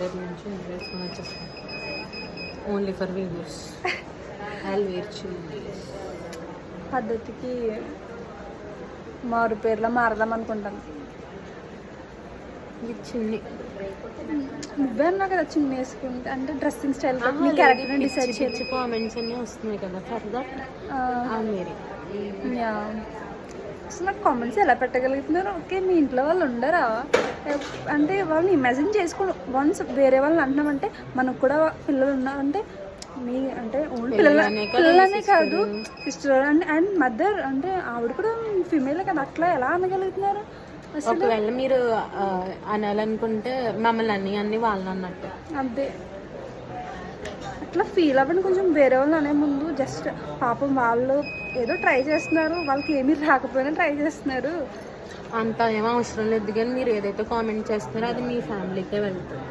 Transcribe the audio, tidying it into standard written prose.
రేపు నుంచి వేసుకొని వచ్చేస్తాను. Only for videos. I'll wear chunnis. పద్ధతికి మారు పేర్లో మారదాం అనుకుంటాను. ఇది చున్నీ. నువ్వే అన్నావు కదా చున్నీ వేసుకుంటే అంటే డ్రెస్సింగ్ స్టైల్ మీ క్యారెక్టర్ డిసైడ్ చేయొచ్చు. కామెంట్స్ అన్నీ వస్తున్నాయి కదా ఫర్ దట్ మేరీ. యా అసలు నాకు కామెంట్స్ ఎలా పెట్టగలుగుతున్నారు? ఓకే మీ ఇంట్లో వాళ్ళు ఉండరా అంటే వాళ్ళని ఇమాజిన్ చేసుకోండి. వన్స్ వేరే వాళ్ళని అంటున్నామంటే మనకు కూడా పిల్లలు ఉన్నారంటే మీ అంటే ఓన్లీ పిల్లలనే కాదు సిస్టర్ అండ్ మదర్ అంటే ఆవిడ కూడా ఫీమేల్ కదా, అట్లా ఎలా అనగలుగుతున్నారు? ఒకవేళ మీరు అనాలనుకుంటే మమ్మల్ని అన్ని వాళ్ళని అన్నట్టు అంతే. అట్లా ఫీల్ అవ్వండి కొంచెం. వేరే వాళ్ళు అనే ముందు జస్ట్ పాపం వాళ్ళు ఏదో ట్రై చేస్తున్నారు, వాళ్ళకి ఏమీ రాకపోయినా ట్రై చేస్తున్నారు, అంత ఏమో అవసరం లేదు. కానీ మీరు ఏదైతే కామెంట్ చేస్తున్నారో అది మీ ఫ్యామిలీకే వెళ్తుంది.